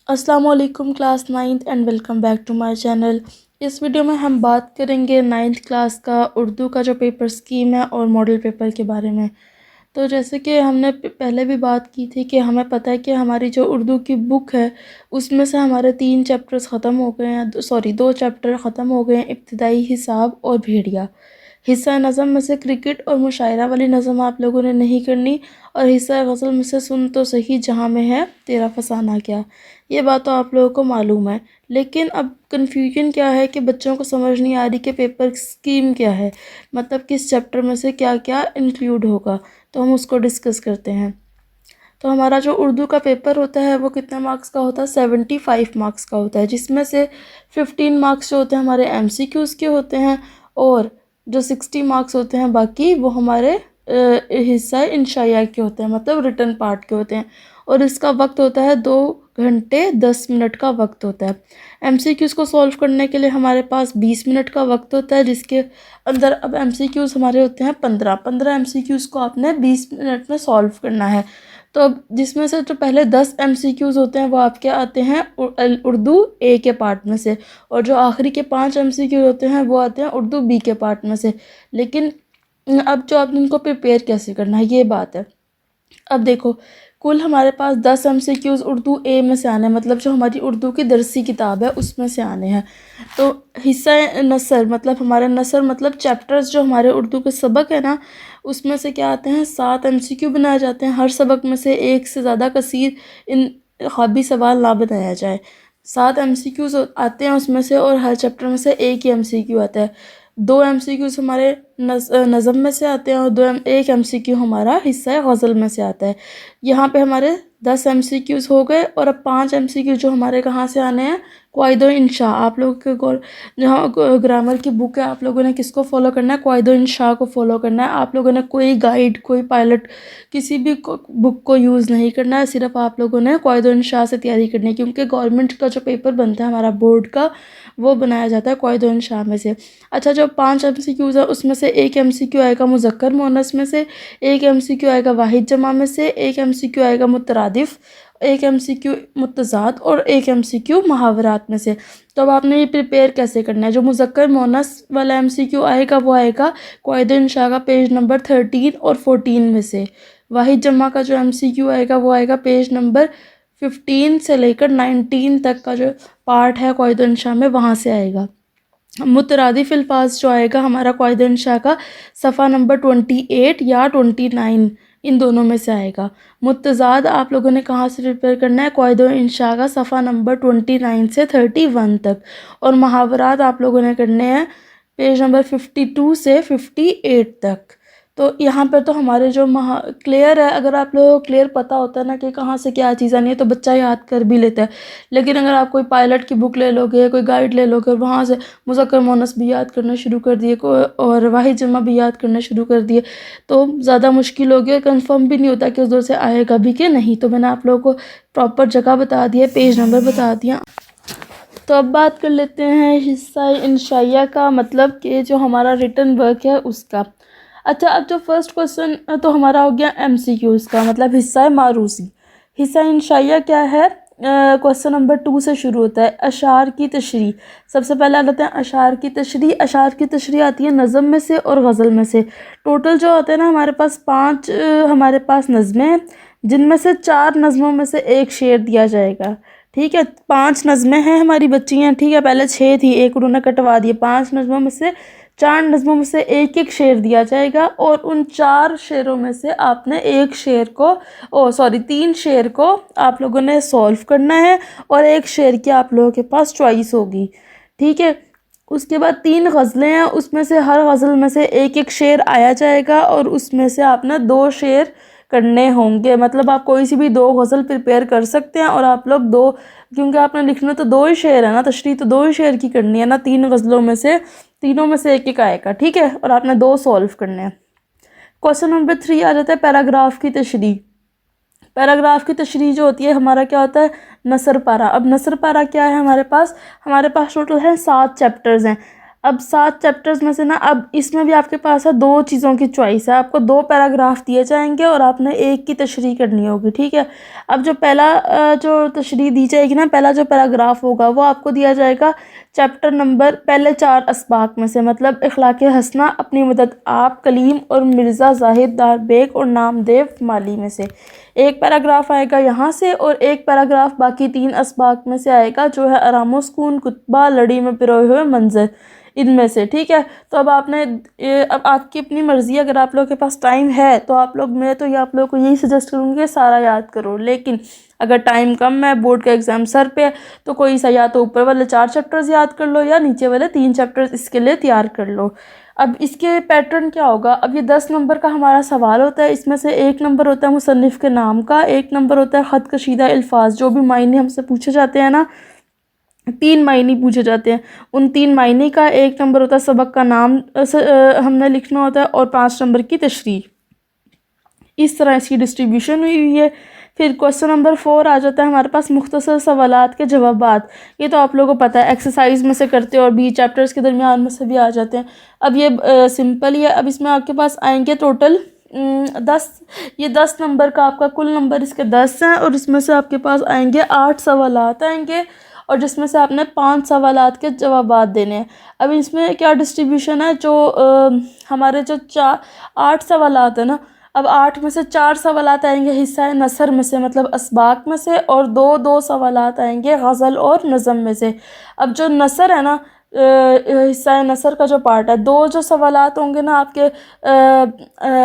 अस्सलाम वालेकुम class ninth and welcome back to my channel. इस वीडियो में हम बात करेंगे नाइन्थ क्लास का उर्दू का जो पेपर स्कीम है और मॉडल पेपर के बारे में। तो जैसे कि हमने पहले भी बात की थी कि हमें पता है कि हमारी जो उर्दू की बुक है उसमें से हमारे 3 चैप्टर्स ख़त्म हो गए हैं, सॉरी 2 चैप्टर ख़त्म हो गए हैं, इब्तिदाई हिसाब और भेड़िया। हिस्सा नज़म में से क्रिकेट और मुशायरा वाली नज़म आप लोगों ने नहीं करनी, और हिस्सा गज़ल में से सुन तो सही जहाँ में है तेरा फसाना क्या। ये बात तो आप लोगों को मालूम है, लेकिन अब कन्फ्यूजन क्या है कि बच्चों को समझ नहीं आ रही कि पेपर स्कीम क्या है, मतलब किस चैप्टर में से क्या क्या इंक्लूड होगा। तो हम उसको डिस्कस करते हैं। तो हमारा जो उर्दू का पेपर होता है वो कितने मार्क्स का होता है? 75 मार्क्स का होता है, जिसमें से 15 मार्क्स जो होते हैं हमारे MCQs के होते हैं, और जो 60 मार्क्स होते हैं बाकी वो हमारे हिस्सा इंशाइया के होते हैं, मतलब रिटन पार्ट के होते हैं। और इसका वक्त होता है 2 घंटे 10 मिनट का वक्त होता है। MCQs को सॉल्व करने के लिए हमारे पास 20 मिनट का वक्त होता है, जिसके अंदर अब MCQs हमारे होते हैं 15 MCQs को आपने 20 मिनट में सॉल्व करना है। तो अब जिसमें से जो पहले 10 MCQs होते हैं वो आपके आते हैं उर्दू ए के पार्ट में से, और जो आखिरी के 5 MCQ होते हैं वो आते हैं उर्दू बी के पार्ट में से। लेकिन अब जो आपने इनको प्रिपेयर कैसे करना है ये बात है। अब देखो, कुल हमारे पास 10 MCQs उर्दू ए में से आने हैं, मतलब जो हमारी उर्दू की दरसी किताब है उसमें से आने हैं। तो हिस्सा नसर मतलब हमारे नसर मतलब चैप्टर्स जो हमारे उर्दू के सबक है ना, उसमें से क्या आते हैं 7 MCQ बनाए जाते हैं। हर सबक में से एक से ज़्यादा कसीर इन ख्वाबी सवाल ना बनाया जाए। 7 MCQs आते हैं उसमें से, और हर चैप्टर में से एक ही MCQ आता है। 2 MCQs हमारे नज़म में से आते हैं, और एक MCQ हमारा हिस्सा गज़ल में से आता है। यहाँ पे हमारे 10 MCQs हो गए, और अब 5 MCQ जो हमारे कहाँ से आने हैं? क़वाइदो इंशा। आप लोगों के जहाँ ग्रामर की बुक है, आप लोगों ने किसको फॉलो करना है? क़वाइदो इंशा को फॉलो करना है। आप लोगों ने कोई गाइड, कोई पायलट, किसी भी बुक को यूज़ नहीं करना है, सिर्फ आप लोगों ने क़वाइदो इंशा से तैयारी करनी है, क्योंकि गवर्नमेंट का जो पेपर बनता है हमारा बोर्ड का, वो बनाया जाता है क़वाइदो इंशा में से। अच्छा, जो 5 MCQs है उसमें से एक MCQ आएगा मुज़क्कर मुअन्नस में से, एक MCQ आएगा वाहिद जमा में से, एक MCQ आएगा मुतरादिफ, एक MCQ मुतज़ाद, और एक MCQ मुहावरात में से। तो अब आपने ये प्रिपेयर कैसे करना है? जो मुज़क्कर मुअन्नस वाला MCQ आएगा वो आएगा क़वाइदो इंशा का पेज नंबर 13 और 14 में से। वाहिद जमा का जो MCQ आएगा वो आएगा पेज नंबर 15 से लेकर 19 तक का जो पार्ट है क़वाइदो इंशा में, वहाँ से आएगा। मुतरादिफ अल्फाज जो आएगा हमारा क़वाइदो इंशा का सफ़ा नंबर 28 या 29, इन दोनों में से आएगा। मुतज़ाद आप लोगों ने कहाँ से प्रिपेयर करना है? क़वाइदो इंशा का सफ़ा नंबर 29 से 31 तक। और मुहावरात आप लोगों ने करने हैं पेज नंबर 52 से 58 तक। तो यहाँ पर तो हमारे जो क्लियर है, अगर आप लोगों को क्लियर पता होता है ना कि कहाँ से क्या चीज़ आनी है, तो बच्चा याद कर भी लेता है। लेकिन अगर आप कोई पायलट की बुक ले लोगे, कोई गाइड ले लोगे, वहाँ से मुज़क्कर मुअन्नस भी याद करना शुरू कर दिए और वाहिद जमा भी याद करना शुरू कर दिए, तो ज़्यादा मुश्किल होगी, और कंफर्म भी नहीं होता कि उस दौर से आएगा भी कि नहीं। तो मैंने आप लोगों को प्रॉपर जगह बता दिया, पेज नंबर बता दिया। तो अब बात कर लेते हैं हिस्सा इंशाइया का, मतलब कि जो हमारा रिटन वर्क है उसका। अच्छा, अब जो फर्स्ट क्वेश्चन तो हमारा हो गया MCQs का, मतलब हिस्सा मारूसी। हिस्सा इंशाइया क्या है? क्वेश्चन नंबर 2 से शुरू होता है। अशार की तशरीह। सबसे पहले आ लेते हैं अशार की तशरीह। अशार की तशरीह आती है नज़म में से और गज़ल में से। टोटल जो होते हैं ना हमारे पास 5 हमारे पास नज़में हैं, जिनमें से 4 नज़मों में से एक शेर दिया जाएगा। ठीक है, 5 नज़में हैं हमारी बच्चियाँ, ठीक है, पहले 6 थी, एक उन्होंने कटवा दिए। 5 नज़मों में से 4 नज़मों में से एक एक शेर दिया जाएगा, और उन 4 शेरों में से आपने एक शेर को 3 शेर को आप लोगों ने सॉल्व करना है, और एक शेर की आप लोगों के पास चॉइस होगी। ठीक है, उसके बाद 3 गज़लें हैं, उसमें से हर गज़ल में से एक एक शेर आया जाएगा, और उसमें से आपने 2 शेर करने होंगे। मतलब आप कोई सी भी 2 गज़ल प्रिपेयर कर सकते हैं, और आप लोग 2, क्योंकि आपने लिखना तो 2 ही शेर है ना, तशरीह तो 2 ही शेर की करनी है ना, 3 गज़लों में से, तीनों में से एक एक आएगा। ठीक है, और आपने 2 सॉल्व करने हैं। क्वेश्चन नंबर 3 आ जाता है पैराग्राफ की तशरीह। पैराग्राफ की तशरीह जो होती है हमारा क्या होता है? नसर पारा। अब नसर पारा क्या है हमारे पास? हमारे पास टोटल है 7 चैप्टर्स हैं। अब 7 चैप्टर्स में से ना, अब इसमें भी आपके पास है 2 चीज़ों की चॉइस है। आपको 2 पैराग्राफ दिए जाएंगे और आपने एक की तशरीह करनी होगी, ठीक है। अब जो पहला जो तशरीह दी जाएगी ना, पहला जो पैराग्राफ होगा वो आपको दिया जाएगा चैप्टर नंबर पहले 4 असबाक में से, मतलब इखलाक़ हसना, अपनी मदद आप, कलीम और मिर्ज़ा ज़ाहिद दार बेग और नामदेव माली में से। एक पैराग्राफ आएगा यहाँ से और एक पैराग्राफ बाकी 3 असबाक में से आएगा, जो है आराम सुकून, कुतबा, लड़ी में पिरोए हुए मंजर, इनमें से, ठीक है। तो अब अब आपकी अपनी मर्ज़ी, अगर आप लोगों के पास टाइम है तो आप लोग, मैं तो ये आप लोगों को यही सजेस्ट करूँगी कि सारा याद करो। लेकिन अगर टाइम कम है, बोर्ड का एग्ज़ाम सर पे है, तो कोई सा या तो ऊपर वाले 4 चैप्टर्स याद कर लो या नीचे वाले 3 चैप्टर्स इसके लिए तैयार कर लो। अब इसके पैटर्न क्या होगा, अब ये 10 नंबर का हमारा सवाल होता है। इसमें से 1 नंबर होता है मुसन्निफ़ के नाम का, 1 नंबर होता है ख़त कशीदा अल्फाज, जो भी मायने हमसे पूछे जाते हैं ना, 3 मायने पूछे जाते हैं, उन 3 मायने का 1 नंबर होता है सबक का नाम हमने लिखना होता है, और 5 नंबर की तशरीह। इस तरह इसकी डिस्ट्रीब्यूशन हुई है। फिर क्वेश्चन नंबर 4 आ जाता है हमारे पास, मुख्तसर सवालात के जवाबात। ये तो आप लोगों को पता है, एक्सरसाइज में से करते हैं और बी चैप्टर्स के दरमियान में से भी आ जाते हैं। अब ये सिंपल ही है। अब इसमें आपके पास आएंगे टोटल 10, ये 10 नंबर का आपका कुल नंबर इसके 10 हैं, और इसमें से आपके पास आएंगे 8 सवालात आएंगे, और जिसमें से आपने 5 सवालात के जवाबात देने हैं। अब इसमें क्या डिस्ट्रीब्यूशन है, जो हमारे जो 8 सवालात है ना, अब 8 में से 4 सवालात आएंगे हिस्सा नसर में से, मतलब असबाक में से, और 2 सवालात आएंगे गज़ल और नज़म में से। अब जो नसर है ना, हिस्सा नसर का जो पार्ट है, 2 जो सवालात होंगे ना आपके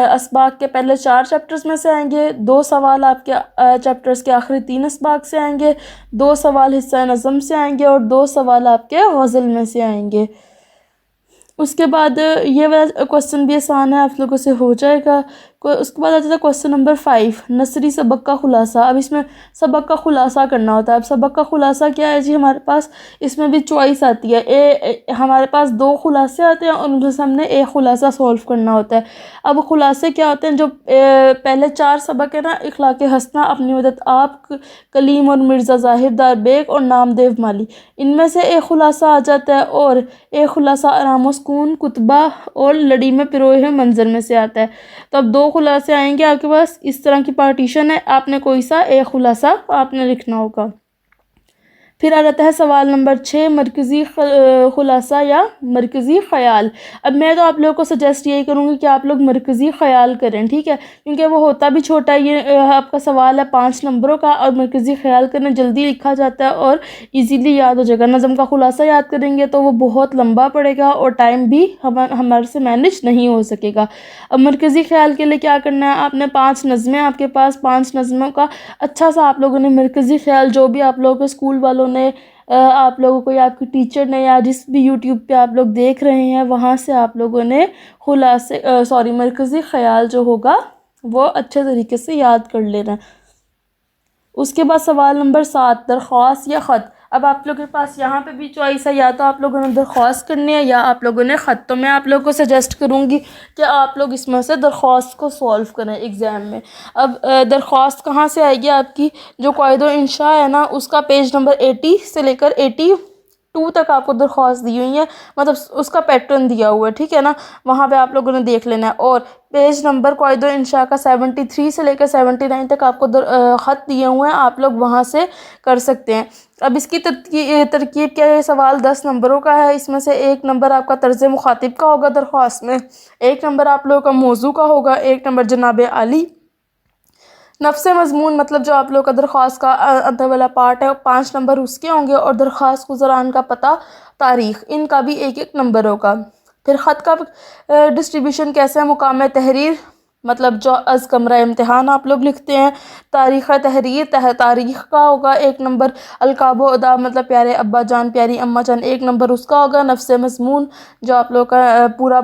असबाक के पहले 4 चैप्टर्स में से आएंगे, 2 सवाल आपके चैप्टर्स के आखिरी 3 असबाक से आएंगे, 2 सवाल हिस्सा नज़म से आएंगे, और 2 सवाल आपके गज़ल में से आएंगे। उसके बाद ये वाला क्वेश्चन भी आसान है, आप लोगों से हो जाएगा। उसके बाद आ जाता है क्वेश्चन नंबर 5, नसरी सबक का खुलासा। अब इसमें सबक का खुलासा करना होता है। अब सबक का खुलासा क्या है जी, हमारे पास इसमें भी चॉइस आती है। हमारे पास 2 खुलासे आते हैं और उनमें से हमने एक खुलासा सॉल्व करना होता है। अब खुलासे क्या होते हैं, जो पहले 4 सबक है ना, इखलाक़ हसना, अपनी मदद आप, कलीम और मिर्ज़ा ज़ाहिद दार बेग और नामदेव माली, इनमें से एक खुलासा आ जाता है, और एक खुलासा आराम सुकून, कुतबा और लड़ी में पिरोए हुए मंजर में से आता है। तो अब 2 खुलासे आएंगे आपके पास, इस तरह की पार्टीशन है, आपने कोई सा एक खुलासा आपने लिखना होगा। फिर आ जाता है सवाल नंबर 6, मरकज़ी खुलासा या मरकज़ी ख़याल। अब मैं तो आप लोगों को सजेस्ट यही करूँगी कि आप लोग मरकज़ी ख़याल करें, ठीक है, क्योंकि वो होता भी छोटा है। ये आपका सवाल है 5 नंबरों का, और मरकज़ी ख़याल करना जल्दी लिखा जाता है और इजीली याद हो जाएगा। नज़म का खुलासा याद करेंगे तो वो बहुत लंबा पड़ेगा और टाइम भी हमारे से मैनेज नहीं हो सकेगा। अब मरकज़ी ख़याल के लिए क्या करना है, आपने 5 नज़में, आपके पास 5 नज़मों का अच्छा सा आप लोगों ने मरकज़ी ख़याल, जो भी आप लोगों के स्कूल वालों ने, आप लोगों को या आपके टीचर ने, या जिस भी यूट्यूब पे आप लोग देख रहे हैं, वहाँ से आप लोगों ने मरकज़ी ख़याल जो होगा वो अच्छे तरीके से याद कर लेना। उसके बाद सवाल नंबर 7, दरख्वास्त या ख़त। अब आप लोगों के पास यहाँ पे भी चॉइस है, या तो आप लोगों ने दरख्वास्त करनी है या आप लोगों ने ख़त। तो मैं आप लोगों को सजेस्ट करूँगी कि आप लोग इसमें से दरख्वास्त को सॉल्व करें एग्ज़ाम में। अब दरख्वास्त कहाँ से आएगी, आपकी जो क़ायदा इंशा है ना, उसका पेज नंबर 80 से लेकर 82 तक आपको दरख्वास्त दी हुई है, मतलब उसका पैटर्न दिया हुआ है, ठीक है ना, वहाँ पे आप लोगों ने देख लेना है। और पेज नंबर क़ायदा इंशा का 73 से लेकर 79 तक आपको ख़त दिए हुए हैं, आप लोग वहाँ से कर सकते हैं। अब इसकी तरकीब क्या है, सवाल 10 नंबरों का है, इसमें से 1 नंबर आपका तर्ज़ मुखातिब का होगा दरख्वास्त में, 1 नंबर आप लोगों का मौजू का होगा, 1 नंबर जनाब आली, नफ्से मज़मून मतलब जो आप लोग का दरख्वास्त का अंदर वाला पार्ट है, 5 नंबर उसके होंगे, और दरख्वास्त गुज़रान का पता, तारीख़, इनका भी 1-1 नंबर होगा। फिर ख़त का डिस्ट्रीब्यूशन कैसा है, मुकाम तहरीर मतलब जो अज़ कमरा इम्तिहान आप लोग लिखते हैं, तारीख़ तहरीर तारीख़ का होगा 1 नंबर, अलकाबो अदा मतलब प्यारे अब्बा जान प्यारी अम्मा जान, 1 नंबर उसका होगा। नफ्से मज़मून जो आप लोग का पूरा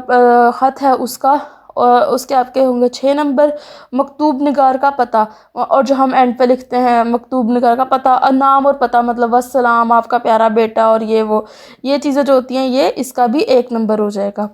ख़त है उसका, और उसके आपके होंगे 6 नंबर। मकतूब निगार का पता, और जो हम एंड पे लिखते हैं मकतूब निगार का पता, नाम और पता मतलब वस्सलाम आपका प्यारा बेटा, और ये चीज़ें जो होती हैं, ये इसका भी 1 नंबर हो जाएगा।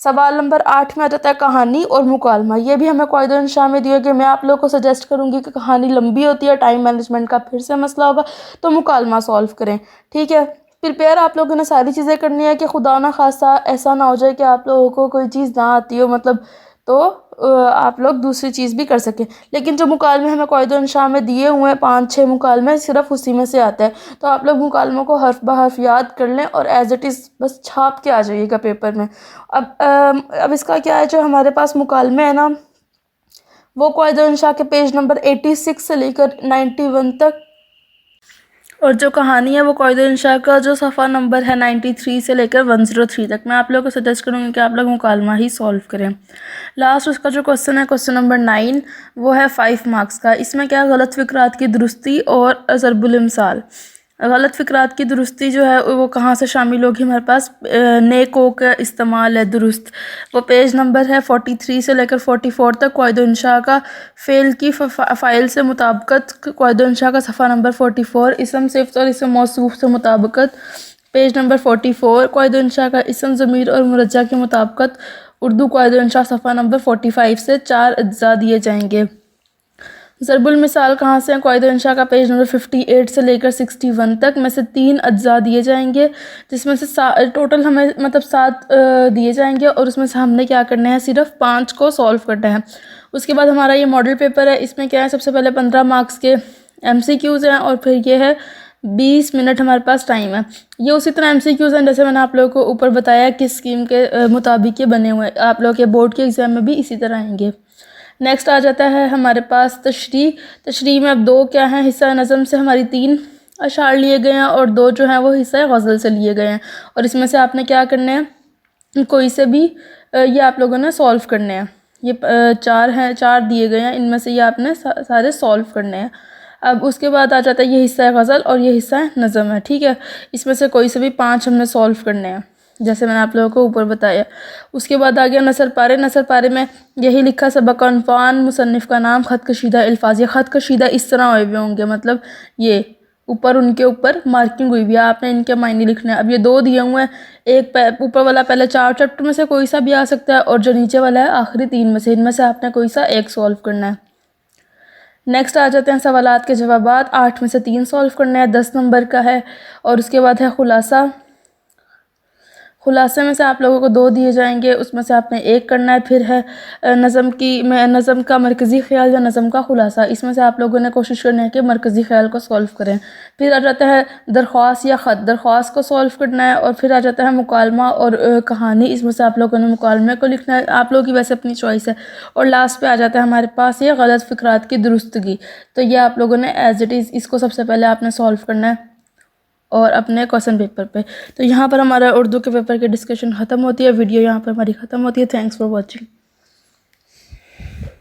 सवाल नंबर 8 में आ जाता है कहानी और मुकालमा। ये भी हमें क़ायदा इंशा में दिया कि मैं आप लोगों को सजेस्ट करूँगी कि कहानी लंबी होती है, टाइम मैनेजमेंट का फिर से मसला होगा, तो मुकालमा सॉल्व करें, ठीक है। प्रिपेयर आप लोगों ने सारी चीज़ें करनी है कि खुदा ना खासा ऐसा ना हो जाए कि आप लोगों को कोई चीज़ ना आती हो, मतलब तो आप लोग दूसरी चीज़ भी कर सकें। लेकिन जो मुकालमे हमें क़ायदा इंशा में दिए हुए हैं 5-6 मुकालमे, सिर्फ उसी में से आता है। तो आप लोग मुकालमों को हर्फ ब हर्फ याद कर लें और एज़ इट इज़ बस छाप के आ जाइएगा पेपर में। अब इसका क्या है, जो हमारे पास मुकालमे है ना, वो क़ायदा इंशा के पेज नंबर 86 से लेकर 91 तक, और जो कहानी है वो क़ायदा इंशा का जो सफ़ा नंबर है 93 से लेकर 103 तक। मैं आप लोगों को सजेस्ट करूँगी कि आप लोग मुकालमा ही सॉल्व करें। लास्ट उसका जो क्वेश्चन है, क्वेश्चन नंबर 9, वो है 5 मार्क्स का। इसमें क्या, गलत फ़िक्रात की दुरुस्ती और ज़रबुल इम्साल। गलत फ़िक्रात की दुरुस्ती जो है वो कहाँ से शामिल होगी हमारे पास, नेको का इस्तेमाल है दुरुस्त। वो पेज नंबर है 43 से लेकर 44 तक। क़ायदा इंशा का फ़ेल की फ़ाइल से मुताबिकत, क़ायदा इंशा का सफ़ा नंबर 44। इसम सिफ़्त और इसम मौसूफ़ से मुताबिकत, पेज नंबर 44। क़ायदा इंशा का इसम ज़मीर और मुरज्जा की मुताबिकत, उर्दू क़ायदा इंशा सफ़ा नंबर 45 से 4 अज्जा दिए जाएंगे। ज़रबुल मिसाल कहाँ से है, क़ायदा इंशा का पेज नंबर 58 से लेकर 61 तक में से 3 अज्जा दिए जाएंगे, जिसमें से टोटल हमें मतलब 7 दिए जाएंगे, और उसमें से हमने क्या करना है, सिर्फ 5 को सॉल्व करना है। उसके बाद हमारा ये मॉडल पेपर है। इसमें क्या है, सबसे पहले 15 मार्क्स के MCQs हैं, और फिर ये है 20 मिनट हमारे पास टाइम है। ये उसी तरह MCQs हैं जैसे मैंने आप लोगों को ऊपर बताया किस स्कीम के मुताबिक ये बने हुए हैं। आप लोगों के बोर्ड के एग्ज़ाम में भी इसी तरह आएंगे। नेक्स्ट आ जाता है हमारे पास तशरीह में अब 2 क्या हैं, हिस्सा नज़म से हमारी 3 अशार लिए गए हैं, और 2 जो हैं वो हिस्सा गज़ल से लिए गए हैं। और इसमें से आपने क्या करने हैं, कोई से भी ये आप लोगों ने सॉल्व करने हैं। ये 4 हैं, 4 दिए गए हैं, इनमें से ये आपने सारे सॉल्व करने हैं। अब उसके बाद आ जाता है ये हिस्सा है गज़ल और ये हिस्सा है नज़म है, ठीक है। इसमें से कोई से भी 5 हमने सॉल्व करने हैं, जैसे मैंने आप लोगों को ऊपर बताया। उसके बाद आ गया नसर पारे। नसर पारे में यही लिखा, सबक अनफान, मुसन्निफ़ का नाम, ख़त कशीदा अल्फाज। ये ख़त कशीदा इस तरह हुए हुए होंगे, मतलब ये ऊपर उनके ऊपर मार्किंग हुई हुई है, आपने इनके मायने लिखना है। अब ये 2 दिए हुए हैं, एक ऊपर वाला पहले 4 चैप्टर में से कोई सा भी आ सकता है, और जो नीचे वाला है आखिरी 3 में से, इनमें से आपने कोई सा एक सॉल्व करना है। नेक्स्ट आ जाते हैं सवालात के जवाबात। 8 में से 3 सॉल्व करने हैं, 10 नंबर का है। और उसके बाद है खुलासा। खुलासे में से आप लोगों को 2 दिए जाएंगे, उसमें से आपने 1 करना है। फिर है नज़म का मरकज़ी ख़्याल या नज़म का खुलासा। इसमें से आप लोगों ने कोशिश करनी है कि मरकज़ी ख़्याल को सॉल्व करें। फिर आ जाता है दरख्वास्त या ख़त। दरख्वास्त को सॉल्व करना है। और फिर आ जाता है मुकालमा और कहानी। इसमें से आप लोगों ने मुकालमे को लिखना है, आप लोगों की वैसे अपनी चॉइस है। और लास्ट पे आ जाता है हमारे पास ये गलत फ़िक्रात की दुरुस्तगी। तो ये आप लोगों ने एज़ इट इज़ इसको सबसे पहले आपने सॉल्व करना है और अपने क्वेश्चन पेपर पे। तो यहाँ पर हमारा उर्दू के पेपर की डिस्कशन ख़त्म होती है, वीडियो यहाँ पर हमारी ख़त्म होती है। Thanks for watching.